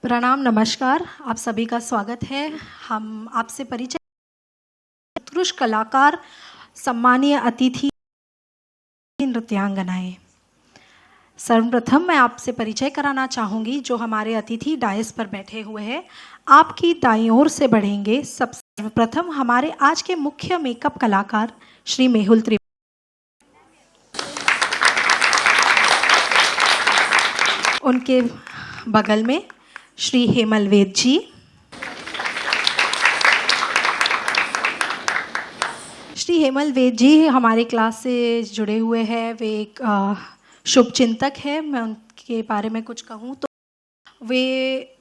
प्रणाम, नमस्कार। आप सभी का स्वागत है। हम आपसे परिचय उत्कृष्ट कलाकार, सम्मानीय अतिथि, नृत्यांगनाएं। सर्वप्रथम मैं आपसे परिचय कराना चाहूँगी जो हमारे अतिथि डायस पर बैठे हुए हैं। आपकी दाईं ओर से बढ़ेंगे। सर्वप्रथम हमारे आज के मुख्य मेकअप कलाकार श्री मेहुल त्रिवेदी। उनके बगल में श्री हेमल वेद जी, श्री हेमल वेद जी हमारे क्लास से जुड़े हुए हैं। वे एक शुभ चिंतक है। मैं उनके बारे में कुछ कहूँ तो वे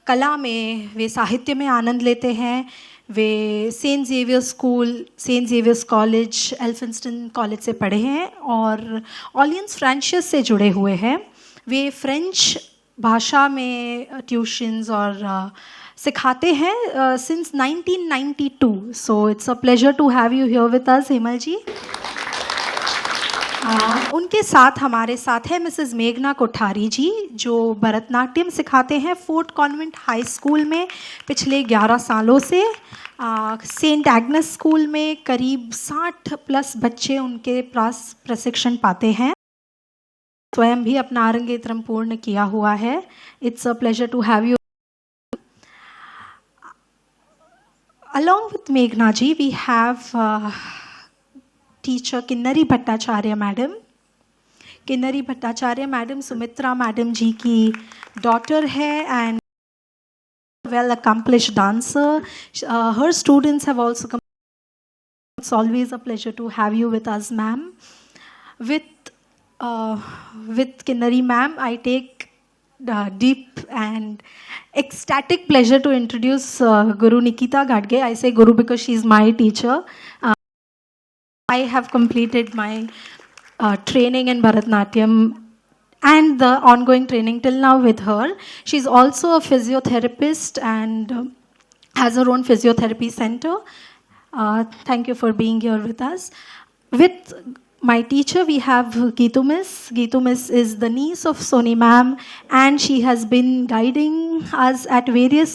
कला में, वे साहित्य में आनंद लेते हैं। वे saint Xavier's school, saint Xavier's college, Elphinstone college से पढ़े हैं और ऑलियंस फ्रेंचेस से जुड़े हुए हैं। वे फ्रेंच भाषा में ट्यूशन्स और सिखाते हैं since 1992। So it's a pleasure to have you here with us Hemal ji. उनके साथ हमारे साथ है मिसेस मेघना कोठारी जी, जो भरतनाट्यम सिखाते हैं फोर्ट कॉन्वेंट हाई स्कूल में पिछले 11 सालों से। सेंट एग्नेस स्कूल में करीब 60+ बच्चे उनके पास प्रशिक्षण पाते हैं। स्वयं भी अपना अरंगेत्रम पूर्ण किया हुआ है। It's a pleasure to have you. Along with Meghna ji, we have teacher Kinnari Bhattacharya madam. Kinnari Bhattacharya madam Sumitra madam ji की daughter है and well accomplished dancer. Her students have also come. It's always a pleasure to have you with us, ma'am. With Kinnari ma'am, I take deep and ecstatic pleasure to introduce Guru Nikita Gadge. I say Guru because she is my teacher. I have completed my training in Bharatnatyam and the ongoing training till now with her. She's also a physiotherapist and has her own physiotherapy center. Thank you for being here with us. With my teacher, we have Geetu Miss. Geetu Miss is the niece of Soni ma'am, and she has been guiding us at various,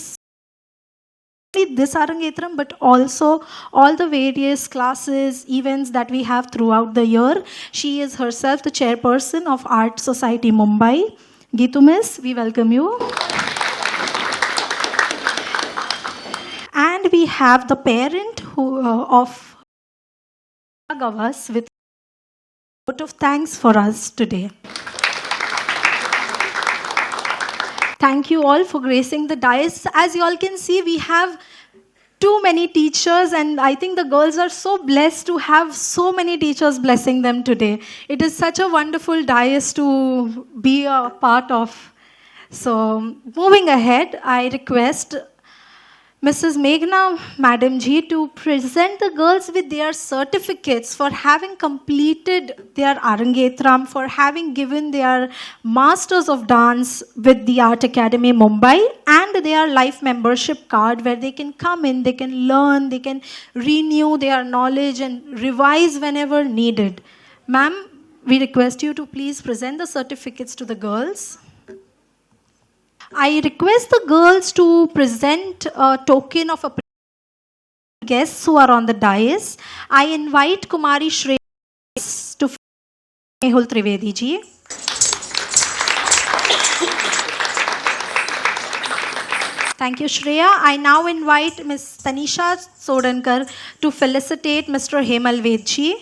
this Arangetram, but also all the various classes, events that we have throughout the year. She is herself the chairperson of Art Society Mumbai. Geetu Miss, we welcome you. And we have the parent of Gavas with a vote of thanks for us today. Thank you all for gracing the dais. As you all can see, we have too many teachers, and I think the girls are so blessed to have so many teachers blessing them today. It is such a wonderful dais to be a part of. So, moving ahead, I request Mrs. Meghna Madam Ji to present the girls with their certificates for having completed their Arangetram, for having given their Masters of Dance with the Art Academy Mumbai, and their life membership card where they can come in, they can learn, they can renew their knowledge and revise whenever needed. Ma'am, we request you to please present the certificates to the girls. I request the girls to present a token of appreciation to guests who are on the dais. I invite Kumari Shreya to Mehul Trivedi ji. Thank you, Shreya. I now invite Ms. Tanisha Sodankar to felicitate Mr. Hemal Ved ji.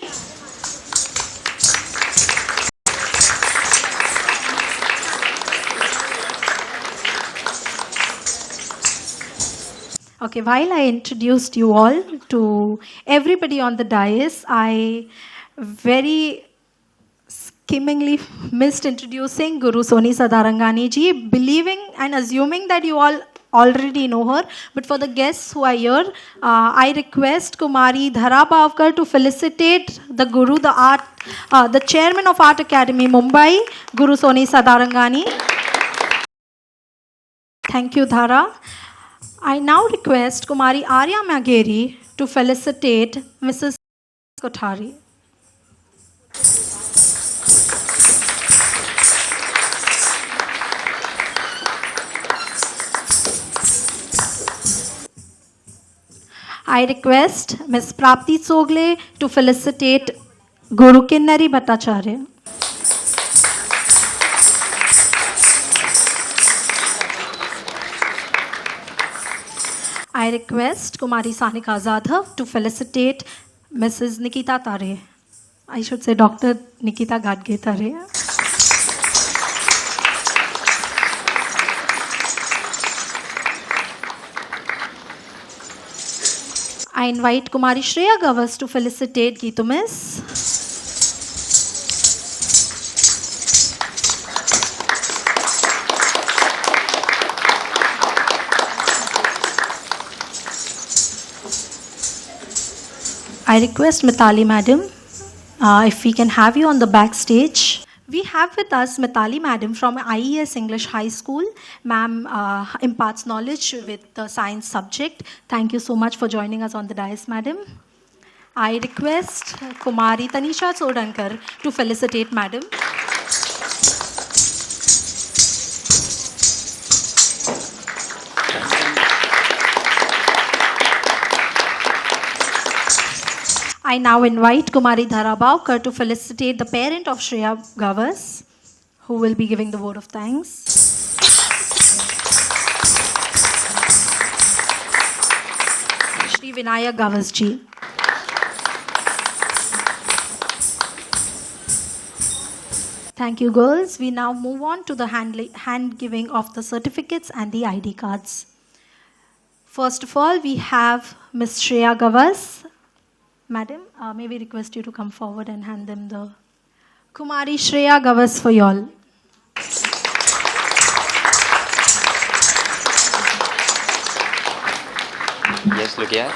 Okay, while I introduced you all to everybody on the dais, I very skimmingly missed introducing Guru Soni Sadarangani ji, believing and assuming that you all already know her. But for the guests who are here, I request Kumari Dhara Bhavkar to felicitate the Guru, the chairman of Art Academy Mumbai, Guru Soni Sadarangani. Thank you, Dhara. I now request Kumari Arya Mageri to felicitate Mrs. Kothari. I request Ms. Prapti Tsogle to felicitate Guru Kinnari Bhattacharya. I request Kumari Sanika Zadhav to felicitate Mrs. Nikita Tare. I should say Dr. Nikita Gadge Tare. I invite Kumari Shreya Gavas to felicitate Geetu Miss. I request Mitali Madam, if we can have you on the backstage. We have with us Mitali Madam from IES English High School. Ma'am imparts knowledge with the science subject. Thank you so much for joining us on the dais, Madam. I request Kumari Tanisha Sodankar to felicitate Madam. I now invite Kumari Dhara Baukar to felicitate the parent of Shreya Gavas, who will be giving the vote of thanks. Shri Vinaya Gavas ji. Thank you, girls. We now move on to the hand giving of the certificates and the ID cards. First of all, we have Ms. Shreya Gavas. Madam, may we request you to come forward and hand them the Kumari Shreya Gavas for y'all. Yes, look here.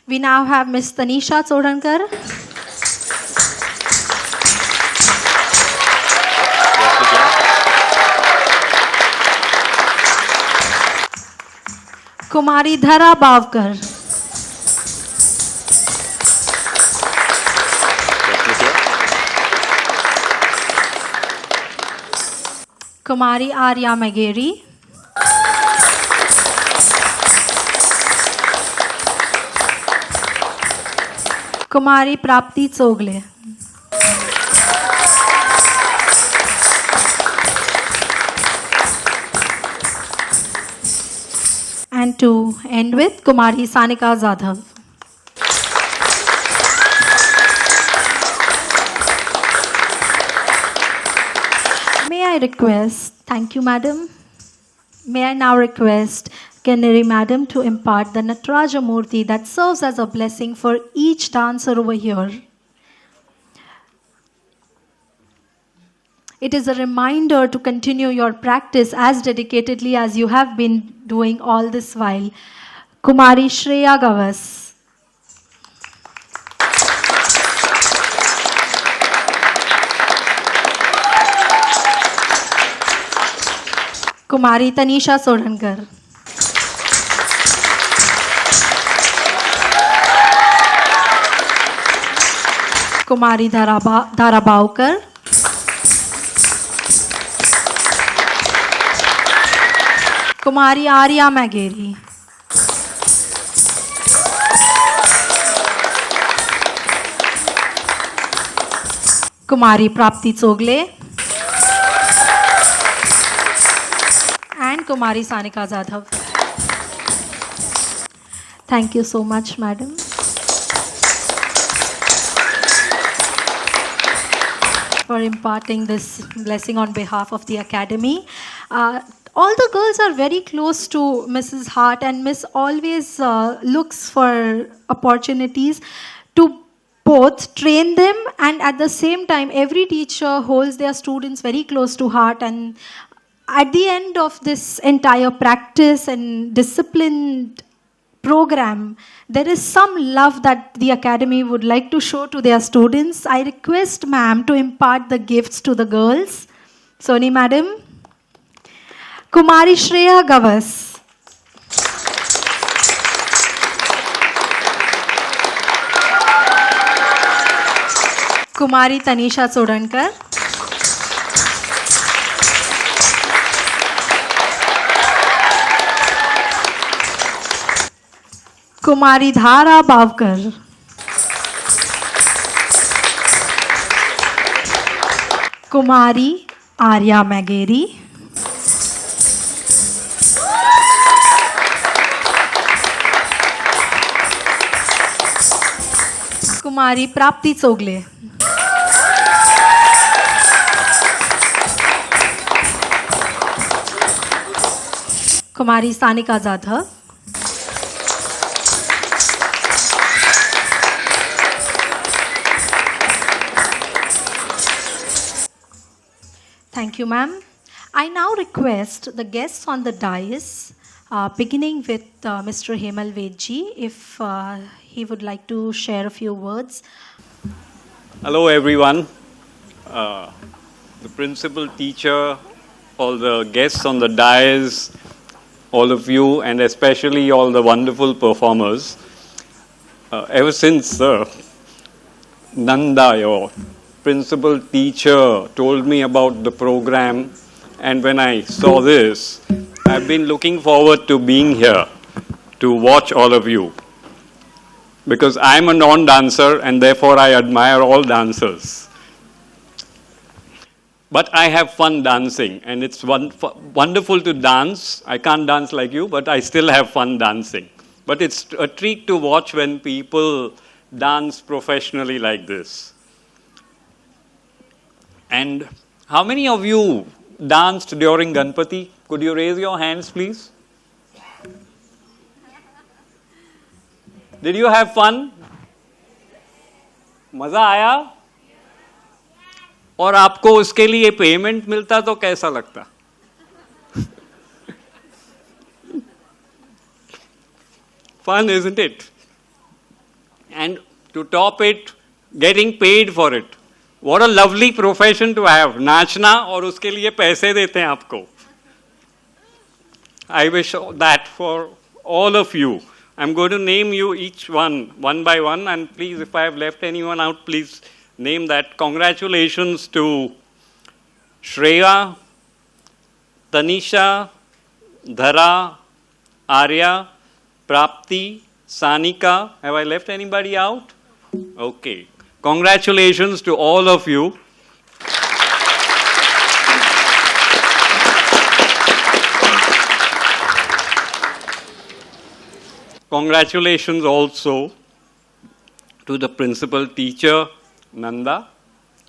We now have Ms. Tanisha Sodankar. Kumari Dhara Bavkar. Kumari Arya Mageri. Kumari Prapti Tsogle. And to end with Kumari Sanika Zadhav. May I request, thank you madam, may I now request Kinnari madam to impart the Nataraja Murti that serves as a blessing for each dancer over here. It is a reminder to continue your practice as dedicatedly as you have been doing all this while. Kumari Shreya Gavas. Kumari Tanisha Sodankar. Kumari Dhara Baukar. Kumari Arya Mageri. Kumari Prapti Tsogle. And Kumari Sanika Zadhav. Thank you so much, madam. For imparting this blessing on behalf of the academy. All the girls are very close to Mrs. Hart, and Miss always looks for opportunities to both train them, and at the same time every teacher holds their students very close to heart, and at the end of this entire practice and disciplined program, there is some love that the academy would like to show to their students. I request ma'am to impart the gifts to the girls. Soni madam. Kumari Shreya Gavas. कुमारी तनिषा सोडनकर, कुमारी धारा बावकर, कुमारी आर्या मैगेरी, कुमारी प्राप्ति चोगले, कुमारी Sanika Jadhav, Thank you, ma'am. I now request the guests on the dais, beginning with Mr. Hemal Vedji, if he would like to share a few words. Hello, everyone. The principal, teacher, all the guests on the dais, all of you, and especially all the wonderful performers. Ever since Nanda, your principal teacher, told me about the program, and when I saw this, I've been looking forward to being here to watch all of you. Because I'm a non-dancer and therefore I admire all dancers. But I have fun dancing, and it's wonderful to dance. I can't dance like you, but I still have fun dancing. But it's a treat to watch when people dance professionally like this. And how many of you danced during Ganpati? Could you raise your hands, please? Did you have fun? मजा आया? और आपको उसके लिए payment मिलता तो कैसा लगता? Fun, isn't it? And to top it, getting paid for it. What a lovely profession to have. नाचना और उसके लिए पैसे देते हैं आपको. I wish that for all of you. I'm going to name you each one by one, and please, if I have left anyone out, please name that. Congratulations to Shreya, Tanisha, Dhara, Arya, Prapti, Sanika. Have I left anybody out? Okay. Congratulations to all of you. Congratulations also to the principal teacher, Nanda,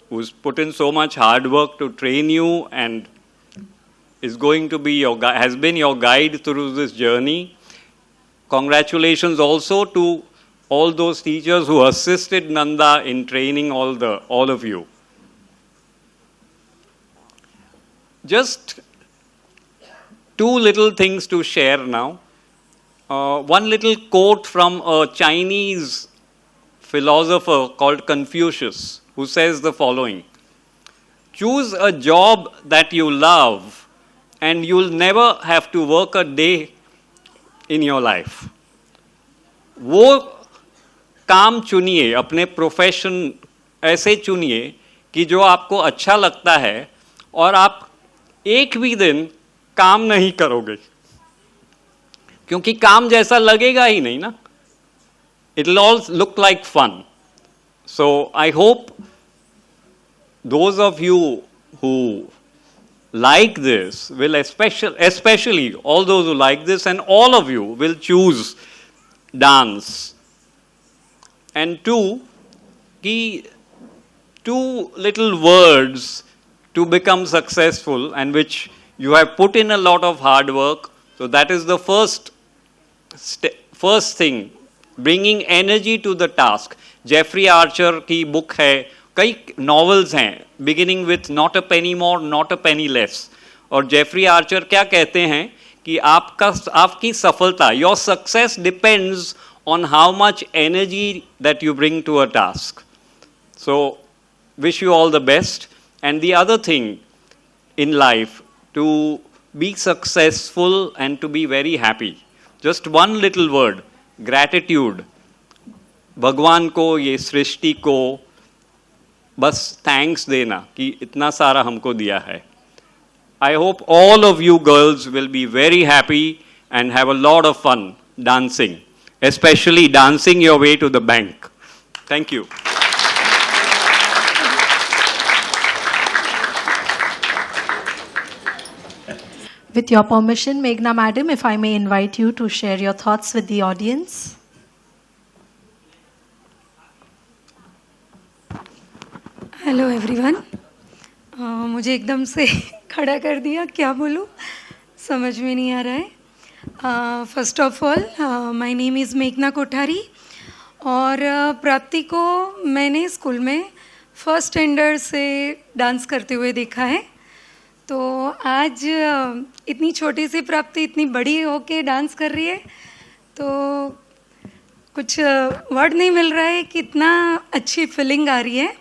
who's put in so much hard work to train you and is going to be has been your guide through this journey. Congratulations also to all those teachers who assisted Nanda in training all of you. Just two little things to share now. One little quote from a Chinese philosopher called Confucius, who says the following: choose a job that you love and you'll never have to work a day in your life. वो काम चुनिए, अपने profession ऐसे चुनिए कि जो आपको अच्छा लगता है और आप एक भी दिन काम नहीं करोगे, क्योंकि काम जैसा लगेगा ही नहीं ना. It will all look like fun. So I hope those of you who like this will especially all those who like this, and all of you will choose dance. And two little words to become successful, and which you have put in a lot of hard work. So that is the first thing, bringing energy to the task. Jeffrey Archer की book है, कई novels हैं, beginning with not a penny more, not a penny less. और Jeffrey Archer क्या कहते हैं कि आपकी सफलता, your success depends on how much energy that you bring to a task. So, wish you all the best. And the other thing in life, to be successful and to be very happy. Just one little word, gratitude. भगवान को, ये सृष्टि को बस thanks देना कि इतना सारा हमको दिया है. I hope all of you girls will be very happy and have a lot of fun dancing, especially dancing your way to the bank. Thank you. With your permission, Meghna Madam, if I may invite you to share your thoughts with the audience. Hello everyone. मुझे एकदम से खड़ा कर दिया, क्या बोलूँ समझ में नहीं आ रहा है. First of all my name is मेघना कोठारी और प्राप्ति को मैंने स्कूल में फर्स्ट स्टैंडर्ड से डांस करते हुए देखा है. तो आज इतनी छोटी सी प्राप्ति इतनी बड़ी होके डांस कर रही है तो कुछ वर्ड नहीं मिल रहा है, कितना अच्छी फीलिंग आ रही है.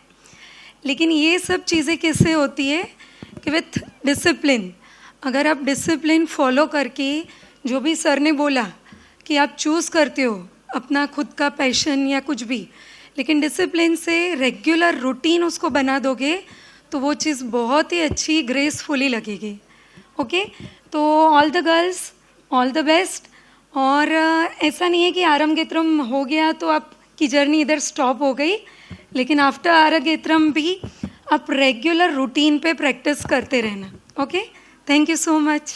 लेकिन ये सब चीज़ें कैसे होती है कि विथ डिसिप्लिन, अगर आप डिसिप्लिन फॉलो करके जो भी सर ने बोला कि आप चूज़ करते हो अपना खुद का पैशन या कुछ भी, लेकिन डिसिप्लिन से रेगुलर रूटीन उसको बना दोगे तो वो चीज़ बहुत ही अच्छी ग्रेसफुली लगेगी. ओके, तो all the girls all the best. और ऐसा नहीं है कि आरंगेत्रम हो गया तो आपकी जर्नी इधर स्टॉप हो गई, लेकिन आफ्टर आरंगेत्रम भी आप रेगुलर रूटीन पे प्रैक्टिस करते रहना. Okay, thank you so much.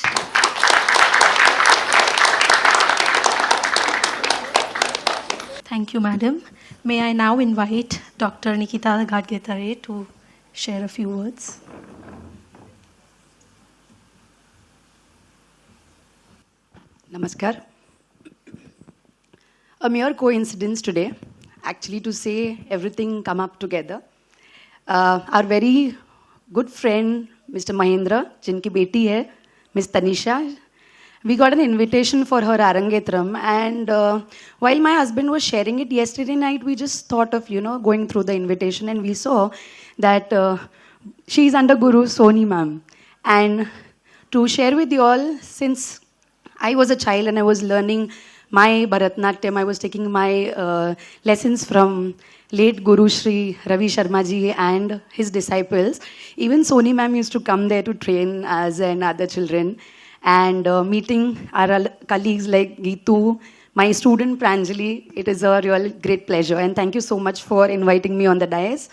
Thank you, Madam. May I now invite Dr. Nikita Gadgetare to share a few words. Namaskar. A mere coincidence today, actually, to say everything come up together. Our very good friend, Mr. Mahendra, jinki beti hai, Miss Tanisha, we got an invitation for her Arangetram, and while my husband was sharing it yesterday night, we just thought of, going through the invitation, and we saw that she is under Guru Soni ma'am. And to share with you all, since I was a child and I was learning my Bharatnatyam, I was taking my lessons from late Guru Shri Ravi Sharma ji and his disciples. Even Soni ma'am used to come there to train us and other children. And meeting our colleagues like Geetu, my student Pranjali, it is a real great pleasure. And thank you so much for inviting me on the dais.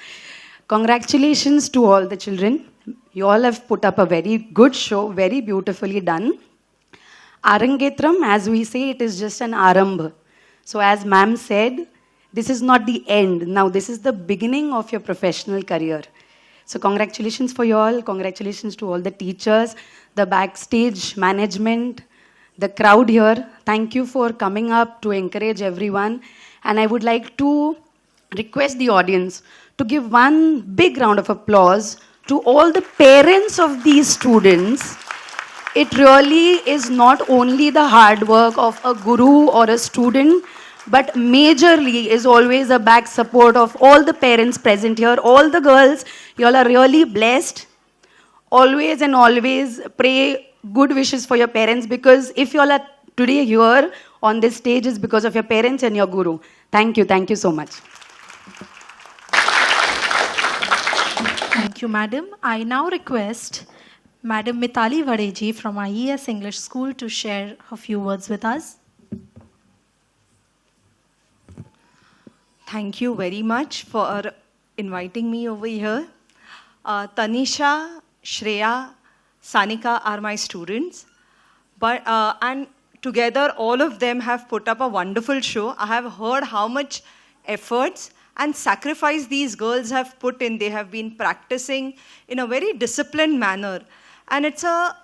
Congratulations to all the children. You all have put up a very good show, very beautifully done. Arangetram, as we say, it is just an arambh. So as ma'am said, this is not the end. Now this is the beginning of your professional career. So congratulations for you all. Congratulations to all the teachers, the backstage management, the crowd here. Thank you for coming up to encourage everyone. And I would like to request the audience to give one big round of applause to all the parents of these students. It really is not only the hard work of a guru or a student, but majorly is always a back support of all the parents present here. All the girls, you all are really blessed. Always and always pray good wishes for your parents, because if you all are today here on this stage is because of your parents and your guru. Thank you so much. Thank you, Madam. I now request Madam Mitali Vadeji from IES English School to share a few words with us. Thank you very much for inviting me over here. Tanisha, Shreya, Sanika are my students, but and together all of them have put up a wonderful show. I have heard how much efforts and sacrifice these girls have put in. They have been practicing in a very disciplined manner, and it's a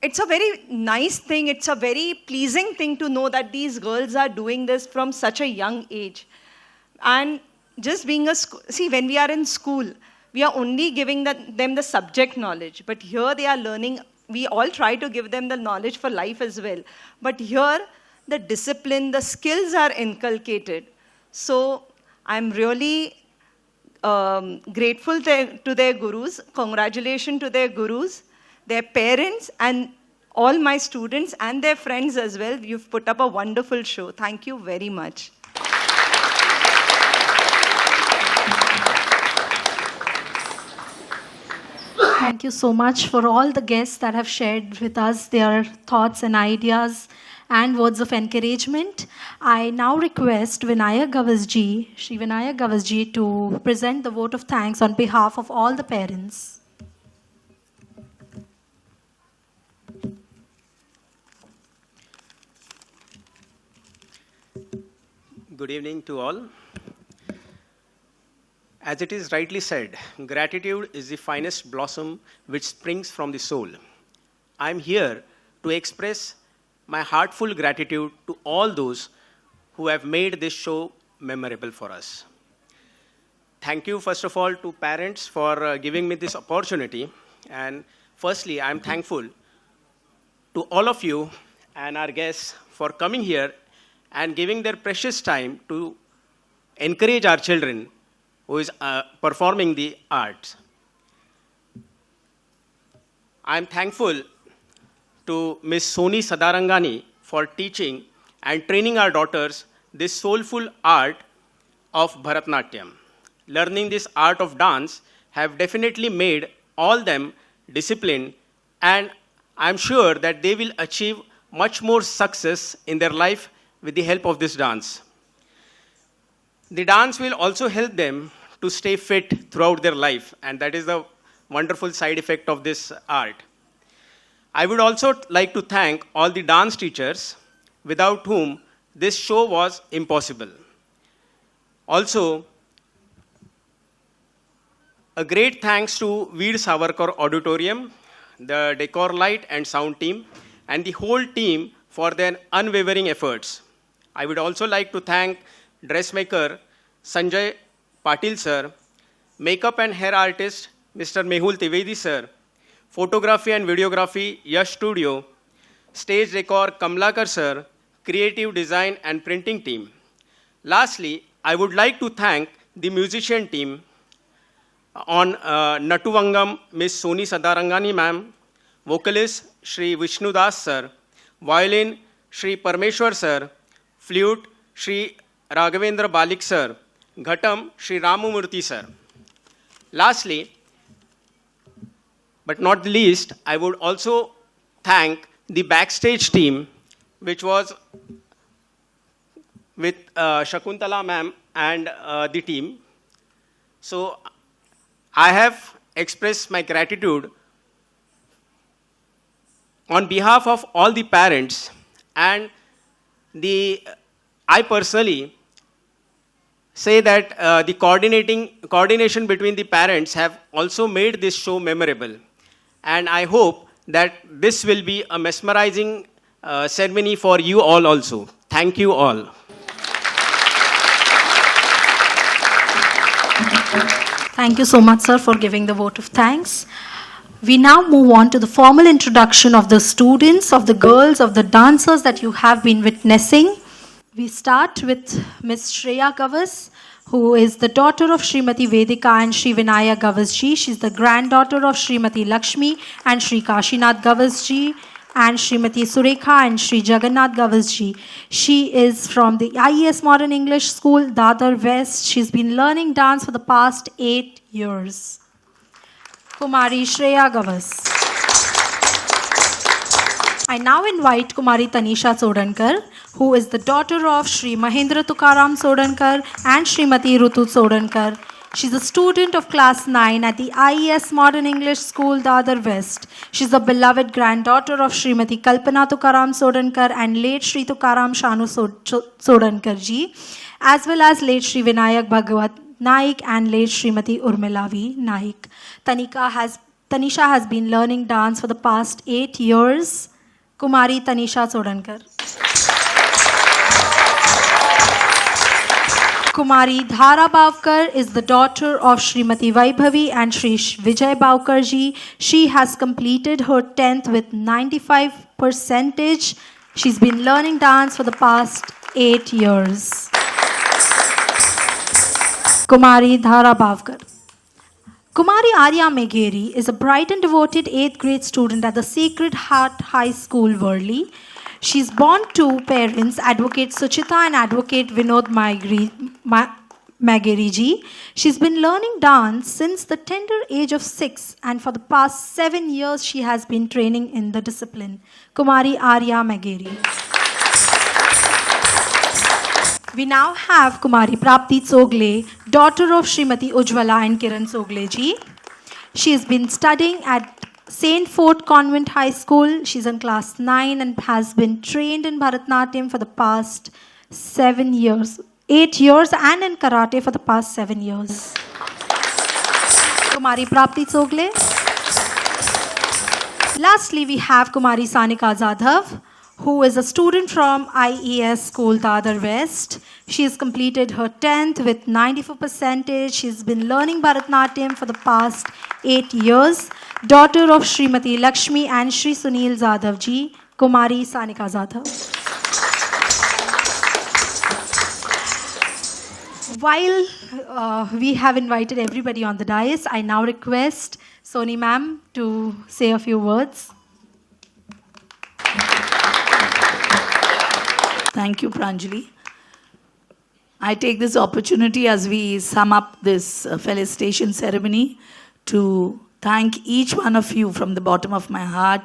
very nice thing. It's a very pleasing thing to know that these girls are doing this from such a young age. And just being see, when we are in school, we are only giving them the subject knowledge. But here they are learning, we all try to give them the knowledge for life as well. But here, the discipline, the skills are inculcated. So I'm really grateful to their gurus. Congratulations to their gurus, their parents, and all my students and their friends as well. You've put up a wonderful show. Thank you very much. Thank you so much for all the guests that have shared with us their thoughts and ideas and words of encouragement. I now request Vinayak Gavasji, Shri Vinayak Gavasji, to present the vote of thanks on behalf of all the parents. Good evening to all. As it is rightly said, gratitude is the finest blossom which springs from the soul. I am here to express my heartful gratitude to all those who have made this show memorable for us. Thank you, first of all, to parents for giving me this opportunity. And firstly, I am thankful to all of you and our guests for coming here and giving their precious time to encourage our children who is performing the arts. I am thankful to Ms. Soni Sadarangani for teaching and training our daughters this soulful art of Bharatnatyam. Learning this art of dance have definitely made all them disciplined, and I am sure that they will achieve much more success in their life with the help of this dance. The dance will also help them to stay fit throughout their life, and that is the wonderful side effect of this art. I would also like to thank all the dance teachers without whom this show was impossible. Also, a great thanks to Veer Savarkar Auditorium, the decor light and sound team, and the whole team for their unwavering efforts. I would also like to thank dressmaker Sanjay Patil sir, makeup and hair artist Mr. Mehul Trivedi sir, photography and videography Yash Studio, stage decor Kamlakar sir, creative design and printing team. Lastly, I would like to thank the musician team on Natuvangam Miss Soni Sadarangani ma'am, vocalist Shri Vishnu Das sir, violin Shri Parmeshwar sir, flute Shri Raghavendra Balik sir, ghatam Shri Ramamurthy sir. Lastly, but not the least, I would also thank the backstage team, which was with Shakuntala ma'am and the team. So I have expressed my gratitude on behalf of all the parents, and I personally say that the coordination between the parents have also made this show memorable. And I hope that this will be a mesmerizing ceremony for you all also. Thank you all. Thank you so much, sir, for giving the vote of thanks. We now move on to the formal introduction of the students, of the girls, of the dancers that you have been witnessing. We start with Ms. Shreya Gavas, who is the daughter of Srimati Vedika and Shri Vinaya Gavasji. She's the granddaughter of Srimati Lakshmi and Shri Kashinath Gavasji and Srimati Surekha and Shri Jagannath Gavasji. She is from the IES Modern English School, Dadar West. She's been learning dance for the past 8 years. Kumari Shreya Gavas. I now invite Kumari Tanisha Sodankar, who is the daughter of Shri Mahendra Tukaram Sodankar and Srimati Rutu Sodankar. She's a student of class 9 at the IES Modern English School, Dadar West. She's the beloved granddaughter of Srimati Kalpana Tukaram Sodankar and late Shri Tukaram Shanu Sodankar ji, as well as late Shri Vinayak Bhagavat Naik and late Srimati Urmilavi Naik. Tanisha has been learning dance for the past 8 years. Kumari Tanisha Sodankar. Kumari Dhara Bavkar is the daughter of Srimati Vaibhavi and Shri Vijay Bavkar ji. She has completed her 10th with 95%. She's been learning dance for the past 8 years. Kumari Dhara Bavkar. Kumari Arya Megheri is a bright and devoted 8th grade student at the Sacred Heart High School, Worli. She's born to parents Advocate Suchita and Advocate Vinod Mageri ji. She's been learning dance since the tender age of 6, and for the past 7 years she has been training in the discipline. Kumari Arya Mageri. We now have Kumari Prapti Tsogle, daughter of Srimati Ujwala and Kiran Tsogle ji. She has been studying at Saint Fort Convent High School. She's in class 9 and has been trained in Bharatanatyam for the past 8 years, and in karate for the past 7 years. Kumari Prapti Tsogle. Lastly, we have Kumari Sanika Jadhav, who is a student from IES School, Dadar West. She has completed her 10th with 94%. She's been learning Bharatanatyam for the past 8 years. Daughter of Srimati Lakshmi and Shri Sunil Jadhav ji, Kumari Sanika Jadhav. While we have invited everybody on the dais, I now request Soni ma'am to say a few words. Thank you, Pranjali. I take this opportunity as we sum up this felicitation ceremony to thank each one of you from the bottom of my heart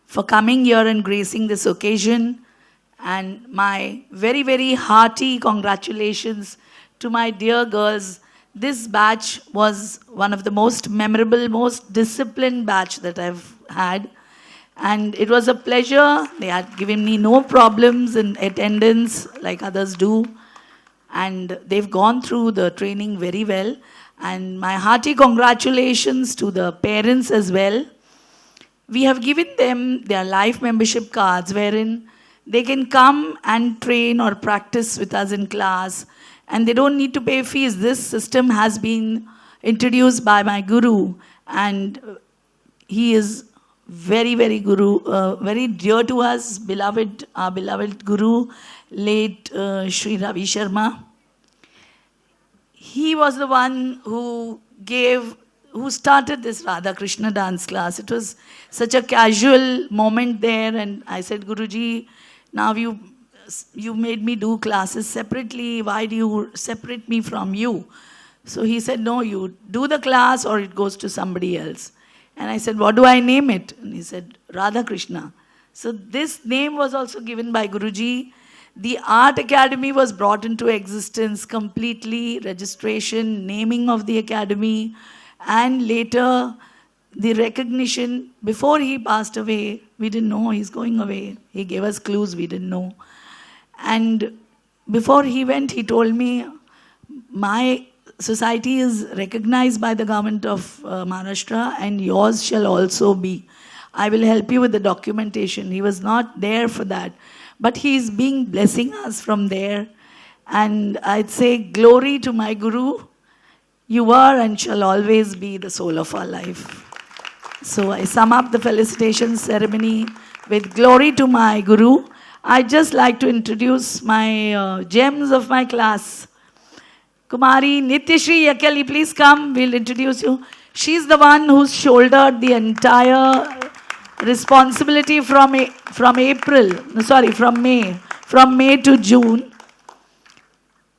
for coming here and gracing this occasion. And my very, very hearty congratulations to my dear girls. This batch was one of the most memorable, most disciplined batch that I've had. And it was a pleasure. They had given me no problems in attendance like others do. And they've gone through the training very well. And my hearty congratulations to the parents as well. We have given them their life membership cards wherein they can come and train or practice with us in class. And they don't need to pay fees. This system has been introduced by my guru. And he is very, very very dear to us, our beloved guru, late Sri Ravi Sharma. He was the one who started this Radha Krishna dance class. It was such a casual moment there, and I said, Guruji, now you made me do classes separately. Why do you separate me from you? So he said, no, you do the class or it goes to somebody else. And I said, what do I name it? And he said, Radha Krishna. So this name was also given by Guruji. The Art Academy was brought into existence completely, registration, naming of the academy, and later the recognition. Before he passed away, we didn't know he's going away. He gave us clues, we didn't know. And before he went, he told me, my society is recognized by the government of Maharashtra, and yours shall also be. I will help you with the documentation. He was not there for that, but he's being blessing us from there. And I'd say glory to my guru. You are and shall always be the soul of our life. So I sum up the felicitation ceremony with glory to my guru. I'd just like to introduce my gems of my class. Kumari Nityashri Yakali, please come. We'll introduce you. She's the one who's shouldered the entire responsibility from May to June.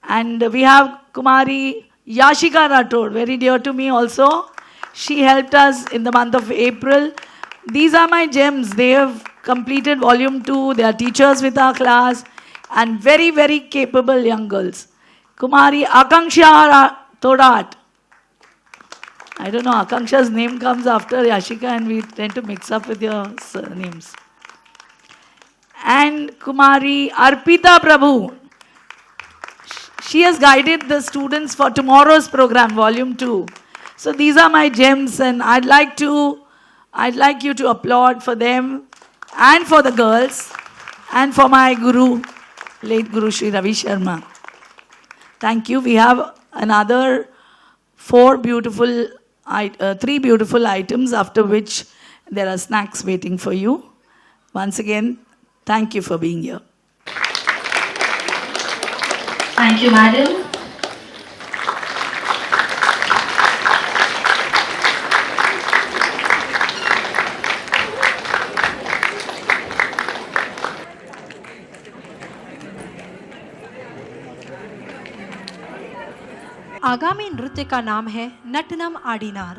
And we have Kumari Yashika Rathod, very dear to me also. She helped us in the month of April. These are my gems. They have completed volume 2. They are teachers with our class and very, very capable young girls. Kumari Akanksha Thodat. I don't know, Akanksha's name comes after Yashika and we tend to mix up with your names. And Kumari Arpita Prabhu. She has guided the students for tomorrow's program, volume 2. So these are my gems, and I'd like you to applaud for them and for the girls and for my guru, late Guru Sri Ravi Sharma. Thank you. We have another 3 beautiful items, after which there are snacks waiting for you. Once again, thank you for being here. Thank you, madam. आगामी नृत्य का नाम है नटनम आडिनार।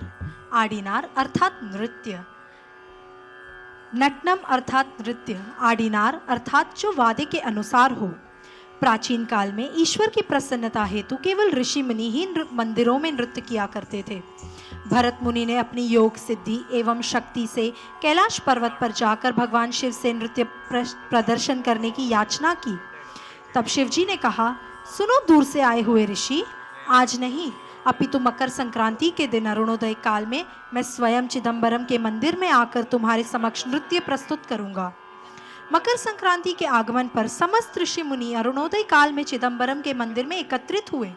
आडिनार अर्थात नृत्य, नटनम अर्थात नृत्य, आडिनार अर्थात जो वादे के अनुसार हो। प्राचीन काल में ईश्वर की प्रसन्नता हेतु केवल ऋषि मुनि ही मंदिरों में नृत्य किया करते थे। भरत मुनि ने अपनी योग सिद्धि एवं शक्ति से कैलाश पर्वत पर जाकर भगवान शिव से नृत्य प्रदर्शन करने की याचना की। तब शिव जी ने कहा, सुनो दूर से आए हुए ऋषि, आज नहीं अपितु मकर संक्रांति के दिन अरुणोदय काल में मैं स्वयं चिदंबरम के मंदिर में आकर तुम्हारे समक्ष नृत्य प्रस्तुत करूंगा। मकर संक्रांति के आगमन पर समस्त ऋषि मुनि अरुणोदय काल में चिदंबरम के मंदिर में एकत्रित हुए।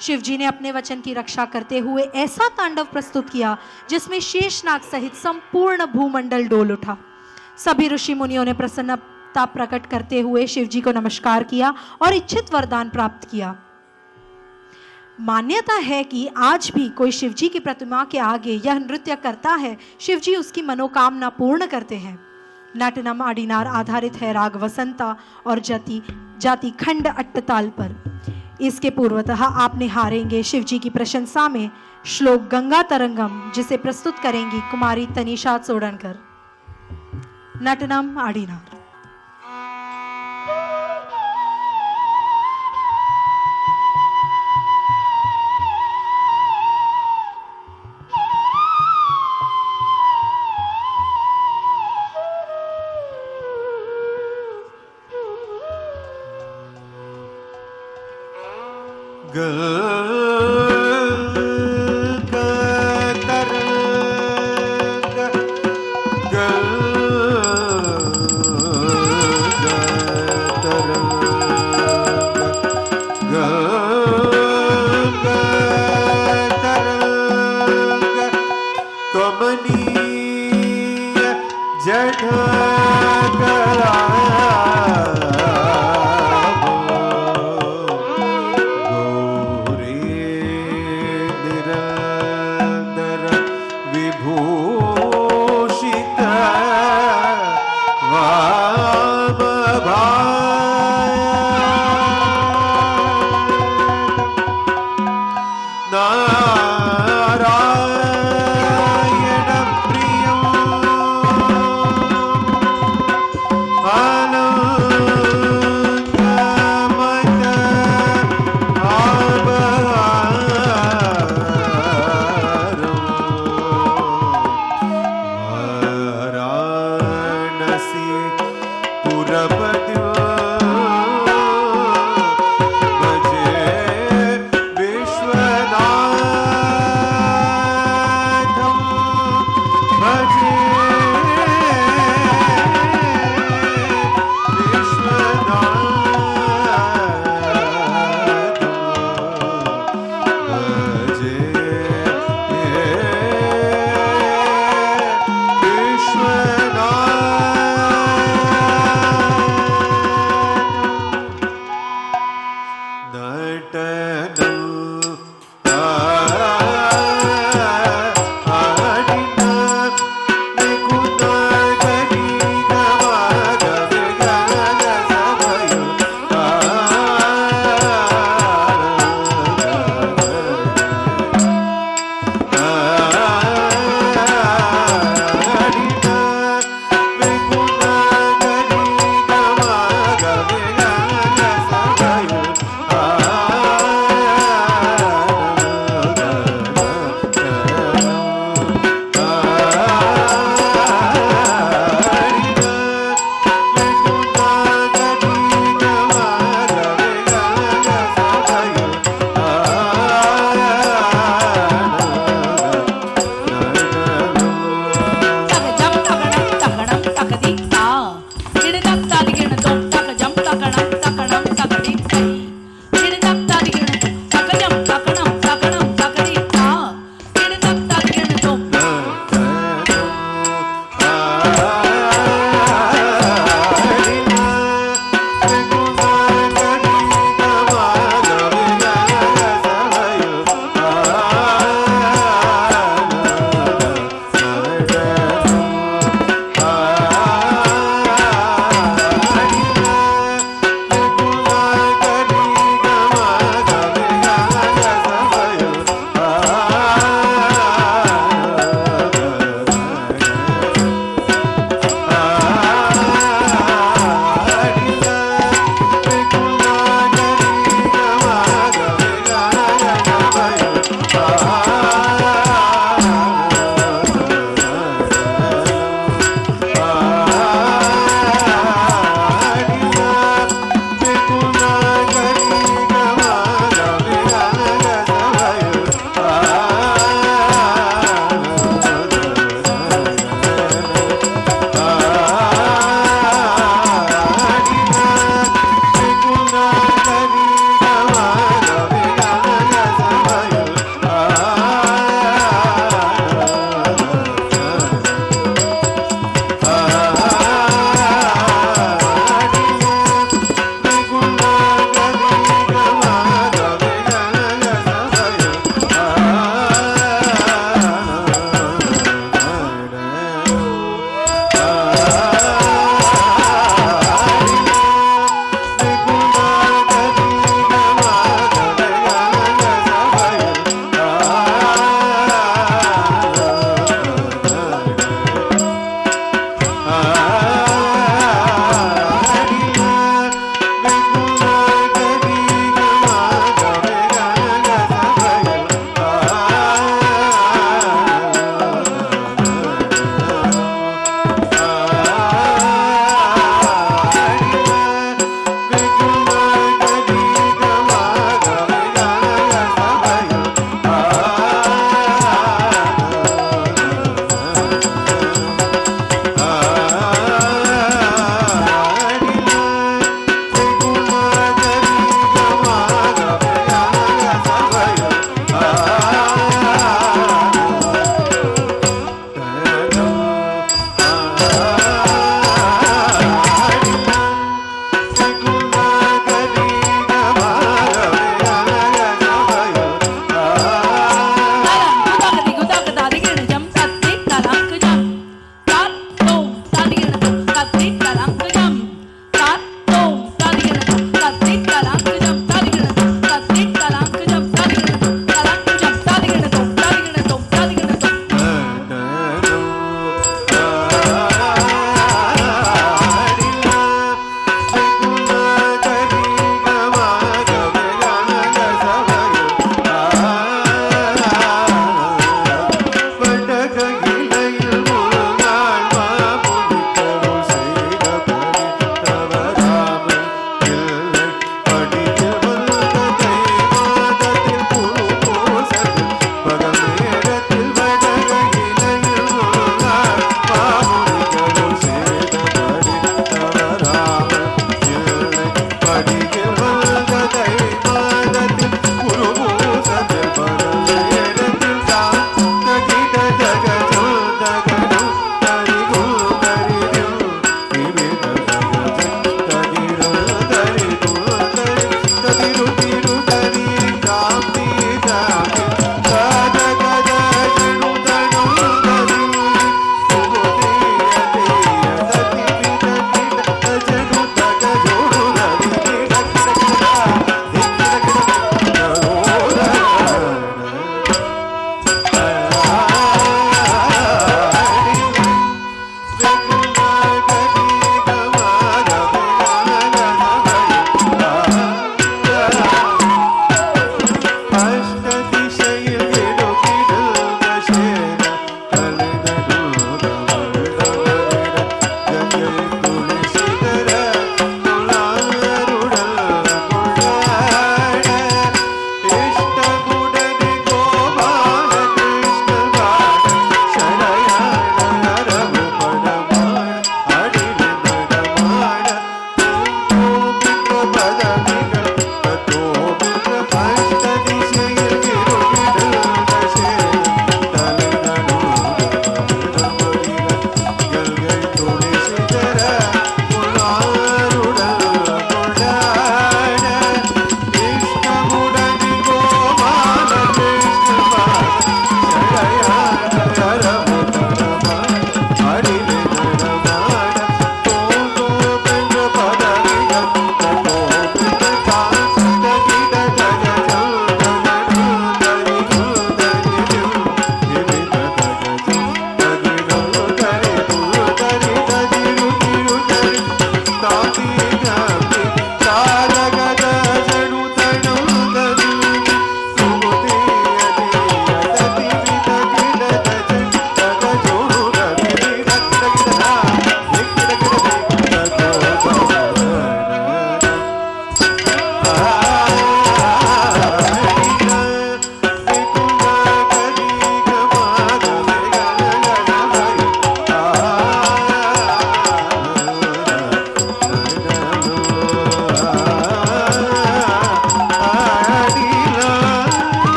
शिव जी ने अपने वचन की रक्षा करते हुए ऐसा तांडव प्रस्तुत किया जिसमें शेषनाग सहित संपूर्ण भूमंडल डोल उठा। सभी ऋषि मुनियों ने प्रसन्नता प्रकट करते हुए शिव जी को नमस्कार किया और इच्छित वरदान प्राप्त किया। मान्यता है कि आज भी कोई शिव जी की प्रतिमा के आगे यह नृत्य करता है, शिव जी उसकी मनोकामना पूर्ण करते हैं। नटनम आडिनार आधारित है राग वसंता और जाति खंड अट्टताल पर। इसके पूर्वतः आप निहारेंगे शिव जी की प्रशंसा में श्लोक गंगा तरंगम, जिसे प्रस्तुत करेंगी कुमारी तनिषा सोडनकर। नटनम आडिनार।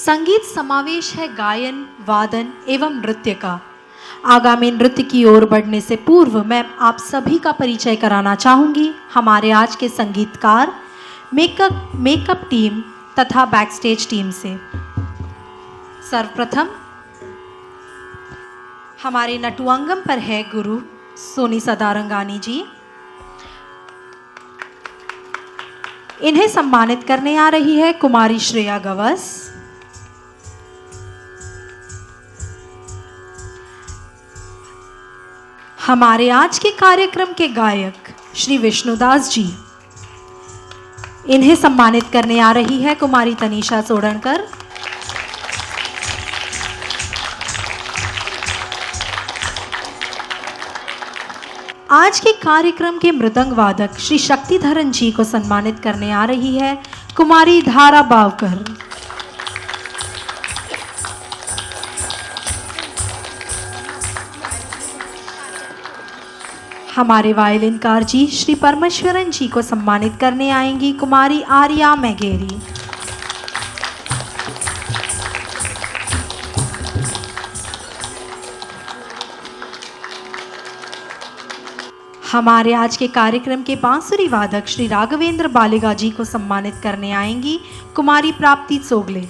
संगीत समावेश है गायन, वादन एवं नृत्य का। आगामी नृत्य की ओर बढ़ने से पूर्व मैं आप सभी का परिचय कराना चाहूँगी हमारे आज के संगीतकार, मेकअप टीम तथा बैकस्टेज टीम से। सर्वप्रथम हमारे नटुअंगम पर है गुरु सोनी सदारंगानी जी। इन्हें सम्मानित करने आ रही है कुमारी श्रेया गवस। हमारे आज के कार्यक्रम के गायक श्री विष्णुदास जी, इन्हें सम्मानित करने आ रही है कुमारी तनीषा सोडणकर। आज के कार्यक्रम के मृदंग वादक श्री शक्तिधरन जी को सम्मानित करने आ रही है कुमारी धारा बावकर। हमारे वायलिनकार जी श्री परमेश्वरन जी को सम्मानित करने आएंगी कुमारी आर्या मैगेरी। हमारे आज के कार्यक्रम के बांसुरी वादक श्री राघवेंद्र बालिगा जी को सम्मानित करने आएंगी कुमारी प्राप्ति सोगले।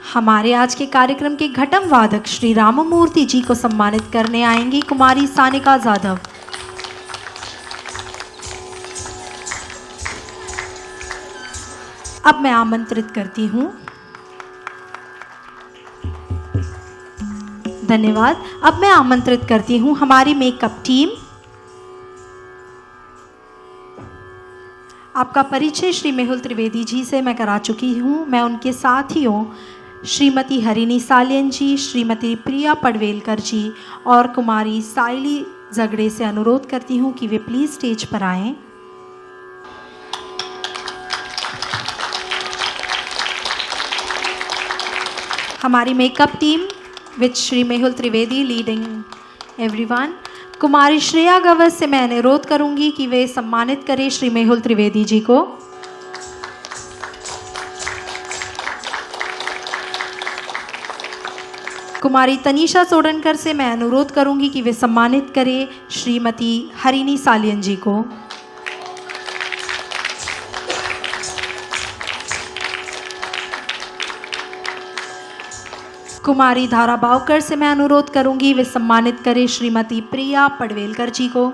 हमारे आज के कार्यक्रम के घटम वादक श्री राममूर्ति जी को सम्मानित करने आएंगी कुमारी सानिका जाधव। अब मैं आमंत्रित करती हूँ, धन्यवाद। अब मैं आमंत्रित करती हूँ हमारी मेकअप टीम। आपका परिचय श्री मेहुल त्रिवेदी जी से मैं करा चुकी हूँ। मैं उनके साथियों श्रीमती हरिणी सालियन जी, श्रीमती प्रिया पडवेलकर जी और कुमारी साइली जगड़े से अनुरोध करती हूँ कि वे प्लीज स्टेज पर आएं। हमारी makeup team with Shri Mehul Trivedi leading everyone. Kumari Shreya Gavas से मैं अनुरोध करूंगी कि वे सम्मानित करें श्री मेहुल त्रिवेदी जी को। कुमारी तनीषा सोडणकर से मैं अनुरोध करूंगी कि वे सम्मानित करें श्रीमती हरिणी सालियन जी को। कुमारी धारा बावकर से मैं अनुरोध करूंगी वे सम्मानित करें श्रीमती प्रिया पडवेलकर जी को।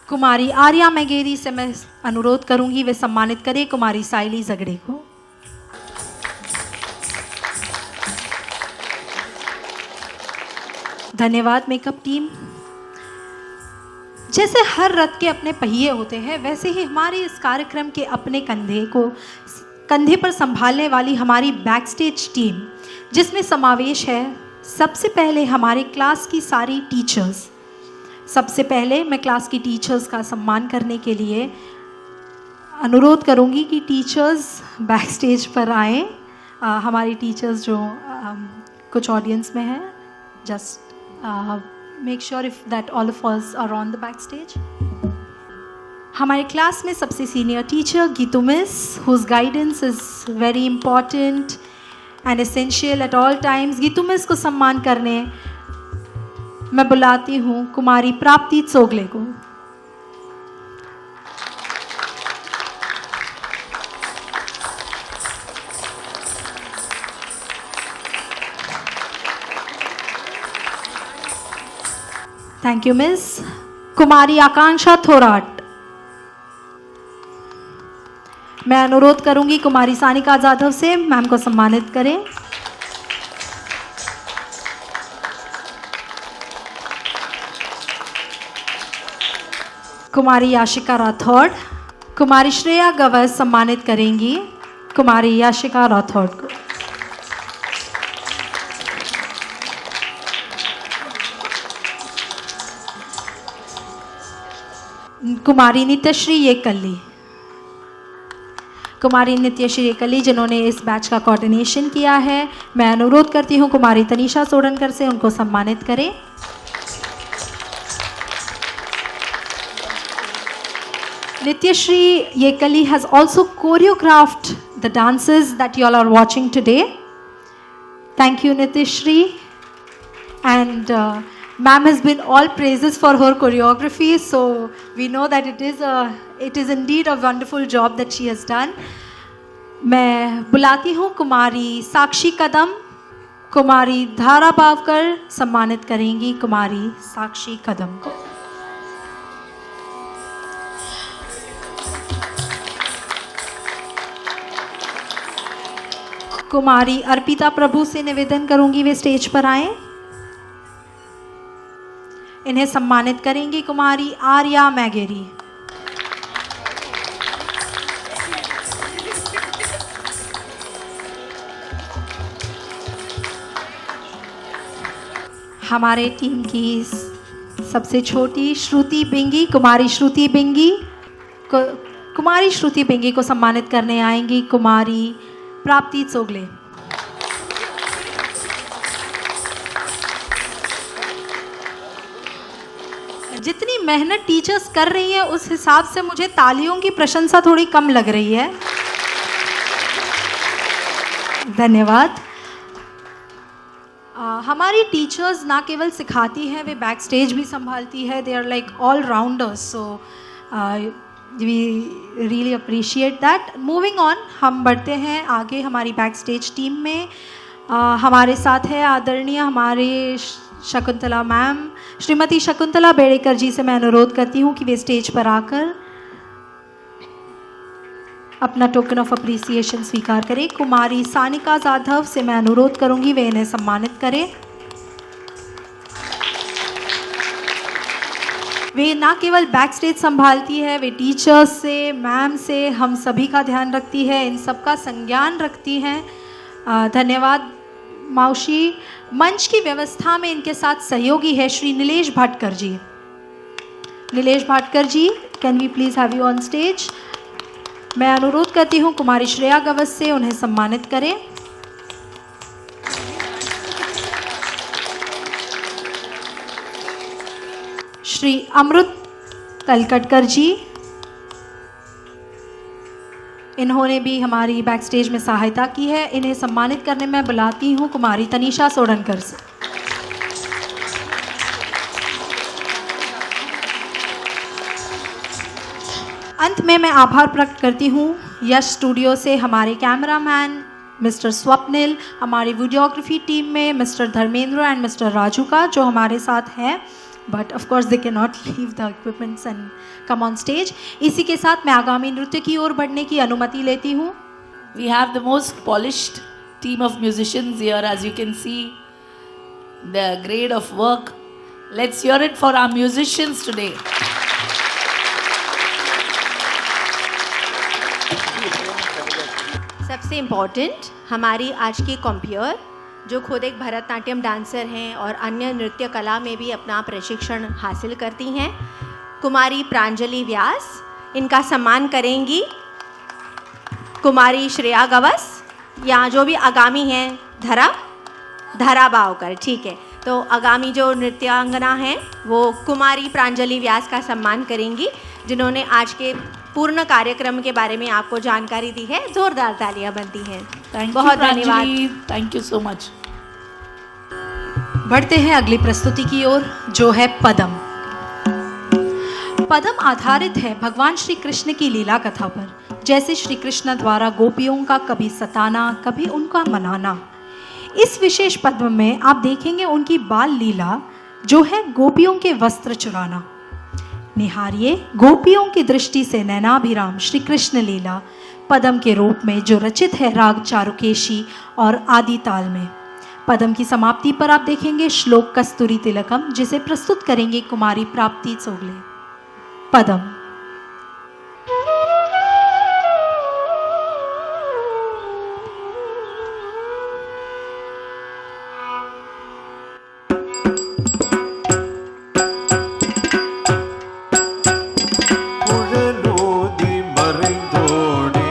कुमारी आर्या मैगेरी से मैं अनुरोध करूंगी वे सम्मानित करें कुमारी साइली जगड़े को। धन्यवाद मेकअप टीम। जैसे हर रथ के अपने पहिए होते हैं, वैसे ही हमारे इस कार्यक्रम के अपने कंधे पर संभालने वाली हमारी बैकस्टेज टीम, जिसमें समावेश है सबसे पहले हमारे क्लास की सारी टीचर्स। सबसे पहले मैं क्लास की टीचर्स का सम्मान करने के लिए अनुरोध करूंगी कि टीचर्स बैक स्टेज पर आएँ। हमारी टीचर्स जो कुछ ऑडियंस में हैं, just make sure if that all of us are on the back stage. हमारे क्लास में सबसे senior teacher Geetu miss, whose guidance is very important and essential at all times. Geetu miss को सम्मान करने मैं बुलाती हूँ कुमारी प्राप्ति सोगले को। Thank you miss. Kumari Akanksha Thorat, मैं अनुरोध करूंगी कुमारी सानिका जाधव से मैम को सम्मानित करें। कुमारी याशिका राठौड़, कुमारी श्रेया गवस सम्मानित करेंगी कुमारी याशिका राठौड़ को। कुमारी नित्यश्री येकल्ली, कुमारी नित्यश्री एकली जिन्होंने इस बैच का कोऑर्डिनेशन किया है। मैं अनुरोध करती हूँ कुमारी तनीषा सोडनकर से उनको सम्मानित करें। Nityashri Yekali has also choreographed the dances that you all are watching today. Thank you, Nityashri. And ma'am has been all praises for her choreography, so we know that it is indeed a wonderful job that she has done. मैं बुलाती हूँ कुमारी साक्षी कदम, कुमारी धारा पावकर सम्मानित करेंगी कुमारी साक्षी कदम को। कुमारी अर्पिता प्रभु से निवेदन करूंगी वे स्टेज पर आए। इन्हें सम्मानित करेंगी कुमारी आर्या मैगेरी। हमारे टीम की सबसे छोटी श्रुति बिंगी, कुमारी श्रुति बिंगी को सम्मानित करने आएंगी कुमारी प्राप्ति चोगले। जितनी मेहनत टीचर्स कर रही हैं उस हिसाब से मुझे तालियों की प्रशंसा थोड़ी कम लग रही है। धन्यवाद। हमारी टीचर्स ना केवल सिखाती हैं, वे बैक स्टेज भी संभालती है। They are like all rounders, so we really appreciate that. Moving on, हम बढ़ते हैं आगे हमारी बैक स्टेज टीम में। हमारे साथ है आदरणीय हमारे शकुंतला मैम। श्रीमती शकुंतला बेड़ेकर जी से मैं अनुरोध करती हूँ कि वे स्टेज पर आकर अपना टोकन ऑफ अप्रिसिएशन स्वीकार करें। कुमारी सानिका जाधव से मैं अनुरोध करूँगी वे इन्हें सम्मानित करें। वे ना केवल बैक स्टेज संभालती है, वे टीचर्स से, मैम से, हम सभी का ध्यान रखती है, इन सब का संज्ञान रखती हैं। धन्यवाद माउशी। मंच की व्यवस्था में इनके साथ सहयोगी है Shri Nilesh Bhatkar ji. Nilesh Bhatkar ji, can we please have you on stage. मैं अनुरोध करती हूँ कुमारी श्रेया गवस से उन्हें सम्मानित करें। श्री अमृत तलकटकर जी, इन्होंने भी हमारी बैक स्टेज में सहायता की है। इन्हें सम्मानित करने में बुलाती हूँ कुमारी तनीषा सोडनकर से। अंत में मैं आभार प्रकट करती हूँ यश स्टूडियो से हमारे कैमरामैन मिस्टर स्वप्निल, हमारी वीडियोग्राफी टीम में mister Dharmendra and mister Raju का, जो हमारे साथ हैं, but of course they can not leave the equipments and come on stage. इसी के साथ मैं आगामी नृत्य की ओर बढ़ने की अनुमति लेती हूँ। We have the most polished team of musicians here, as you can see, the grade of work. Let's hear it for our musicians today. सबसे इम्पॉर्टेंट हमारी आज की कॉम्पियर, जो खुद एक भरतनाट्यम डांसर हैं और अन्य नृत्य कला में भी अपना प्रशिक्षण हासिल करती हैं, कुमारी प्रांजलि व्यास। इनका सम्मान करेंगी कुमारी श्रेया गवस, यहाँ जो भी आगामी हैं धरा बावकर। ठीक है, तो आगामी जो नृत्यांगना हैं वो कुमारी प्रांजलि व्यास का सम्मान करेंगी, जिन्होंने आज के पूर्ण कार्यक्रम के बारे में आपको जानकारी दी है। जोरदार तालियां बनती हैं। बहुत धन्यवाद। Thank you so much. बढ़ते हैं अगली प्रस्तुति की ओर, जो है पदम। पदम आधारित है भगवान श्री कृष्ण की लीला कथा पर। जैसे श्री कृष्ण द्वारा गोपियों का कभी सताना, कभी उनका मनाना। इस विशेष पद्म में आप देखेंगे उनकी बाल लीला, जो है गोपियों के वस्त्र चुराना। निहारिए गोपियों की दृष्टि से नैनाभिराम श्री कृष्ण लीला पदम के रूप में, जो रचित है राग चारुकेशी और आदि ताल में। पदम की समाप्ति पर आप देखेंगे श्लोक कस्तूरी तिलकम, जिसे प्रस्तुत करेंगे कुमारी प्राप्ति चोगले। पदम। குழலோதி மறைந்தோடினார்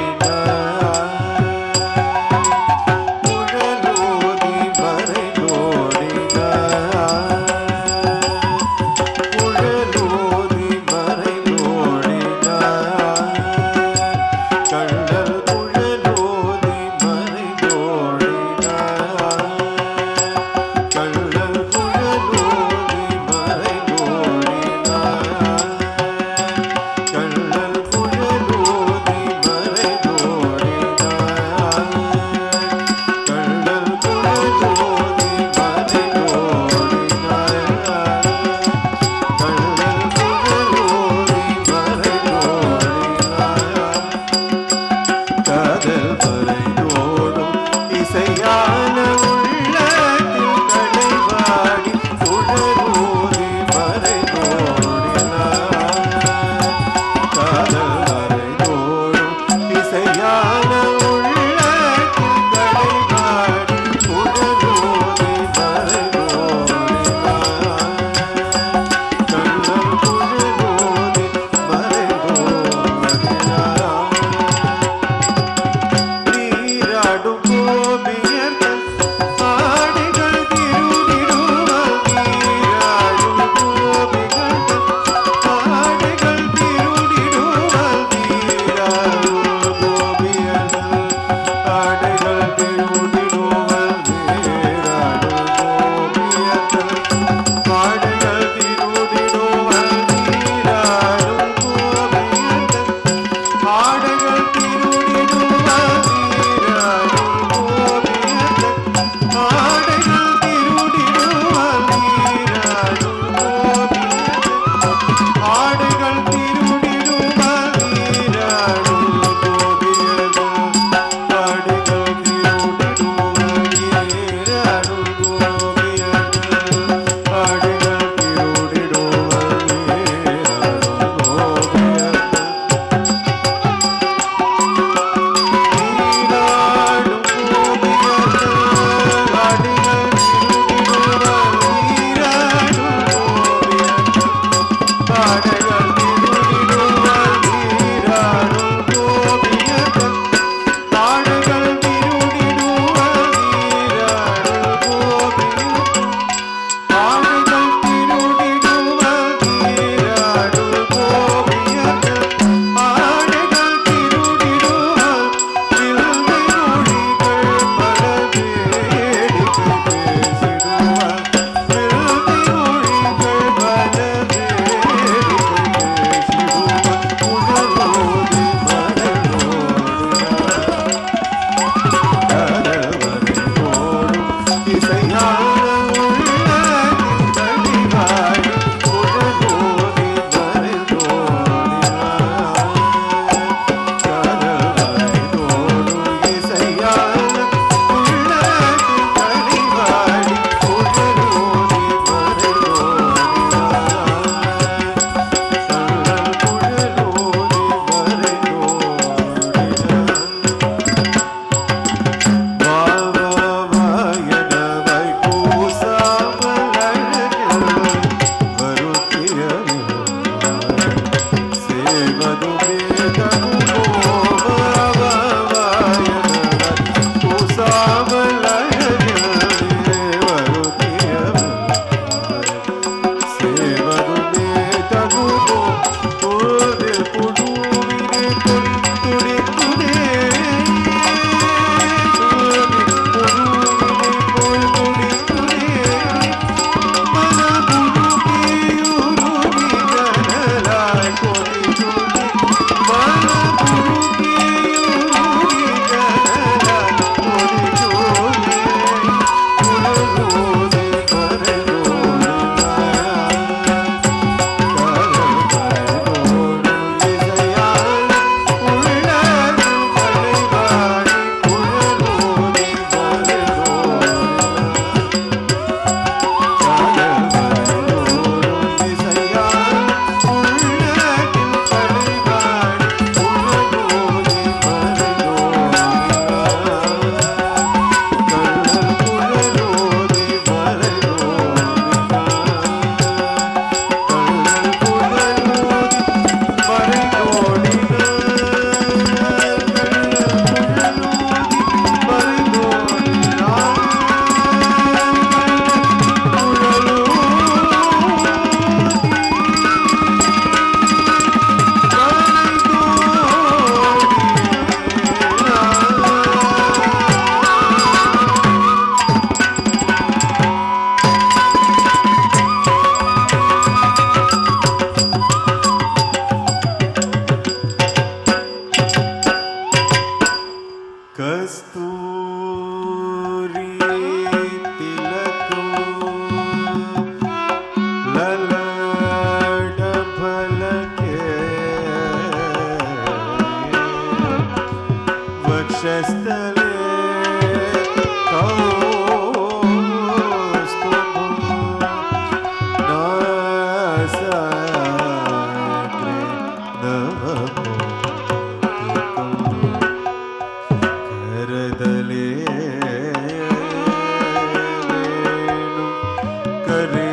करे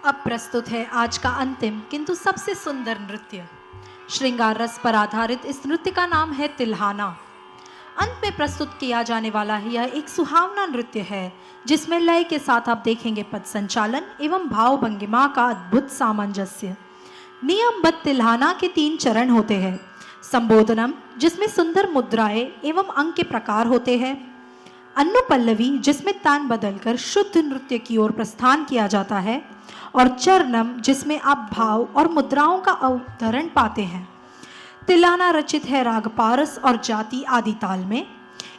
अब प्रस्तुत है आज का अंतिम किंतु सबसे सुंदर नृत्य। श्रृंगार रस पर आधारित इस नृत्य का नाम है तिल्हाना। अंत में प्रस्तुत किया जाने वाला यह एक सुहावना नृत्य है जिसमें लय के साथ आप देखेंगे पद संचालन एवं भाव भंगिमा का अद्भुत सामंजस्य। नियमबद्ध तिल्हाना के 3 चरण होते हैं। संबोधनम, जिसमें सुंदर मुद्राएं एवं अंग के प्रकार होते हैं। अनुपल्लवी, जिसमें तान बदलकर शुद्ध नृत्य की ओर प्रस्थान किया जाता है। और चरणम, जिसमें आप भाव और मुद्राओं का अवतरण पाते हैं। तिल्हाना रचित है राग पारस और जाति आदि ताल में।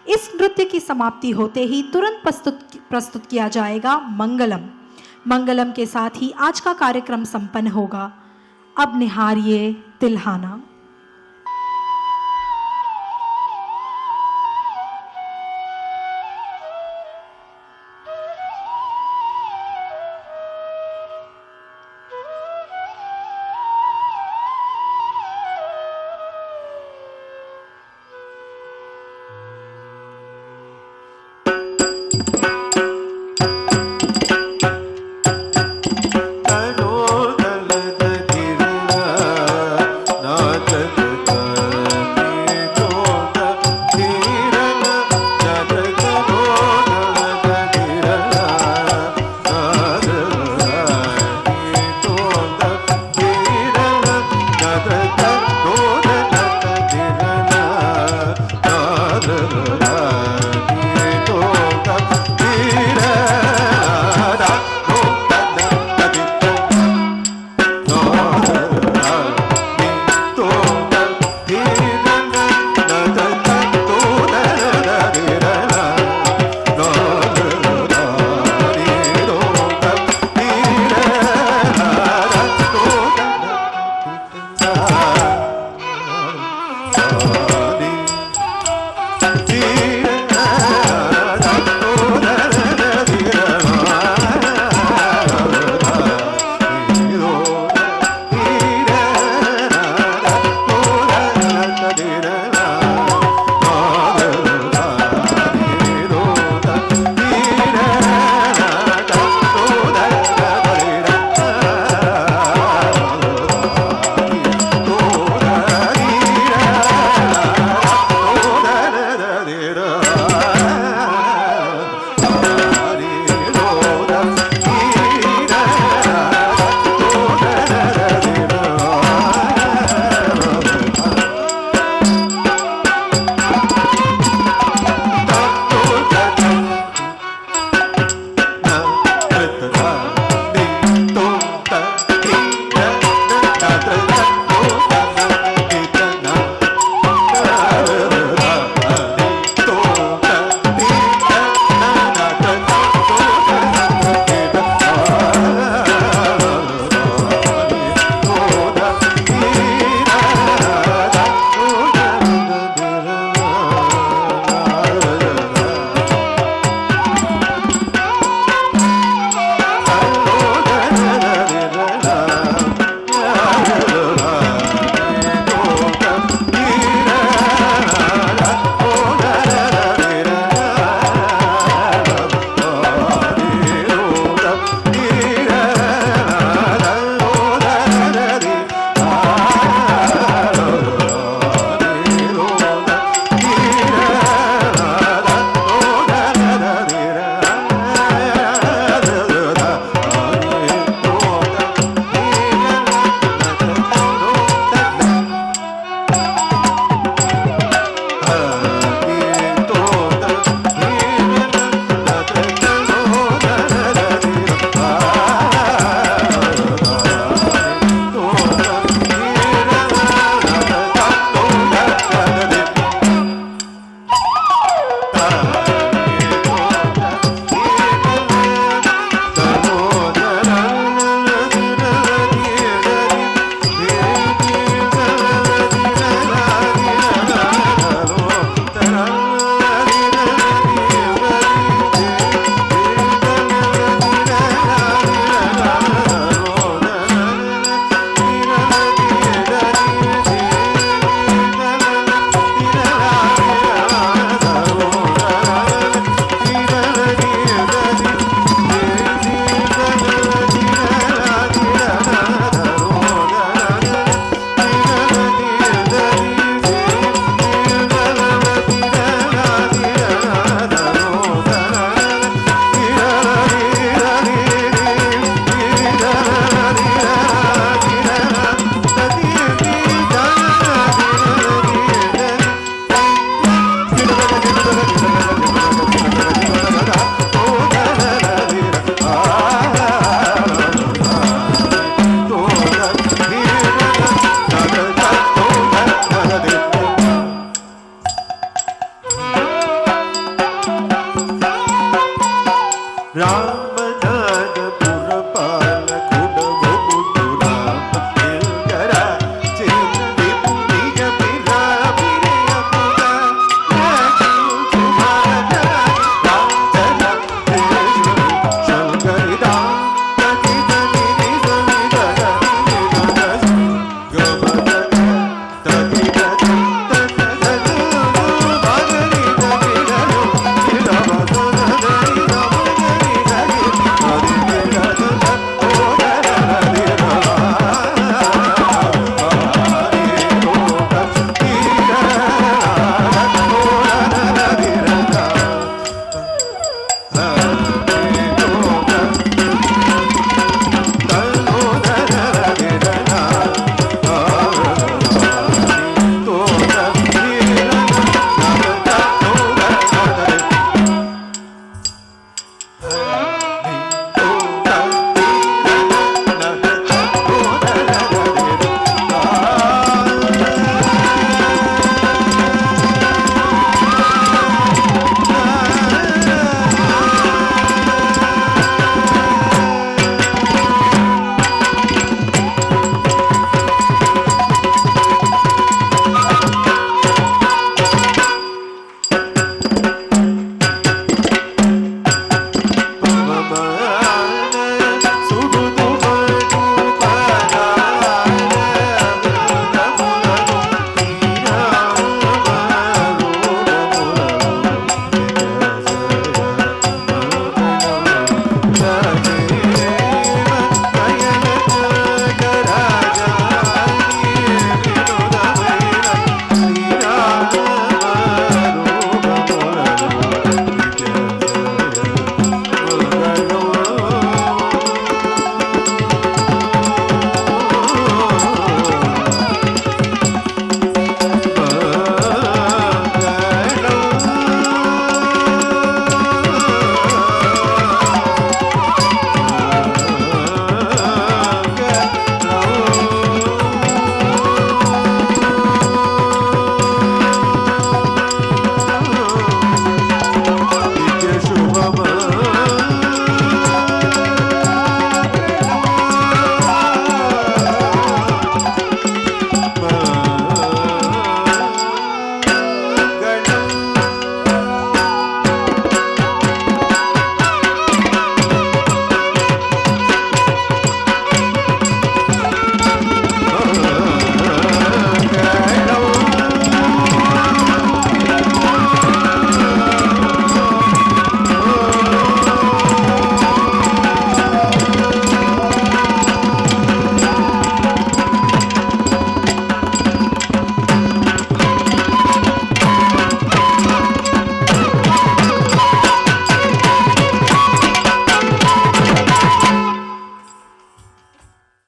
इस नृत्य की समाप्ति होते ही तुरंत प्रस्तुत किया जाएगा मंगलम। मंगलम के साथ ही आज का कार्यक्रम संपन्न होगा। अब निहारिए तिल्हाना।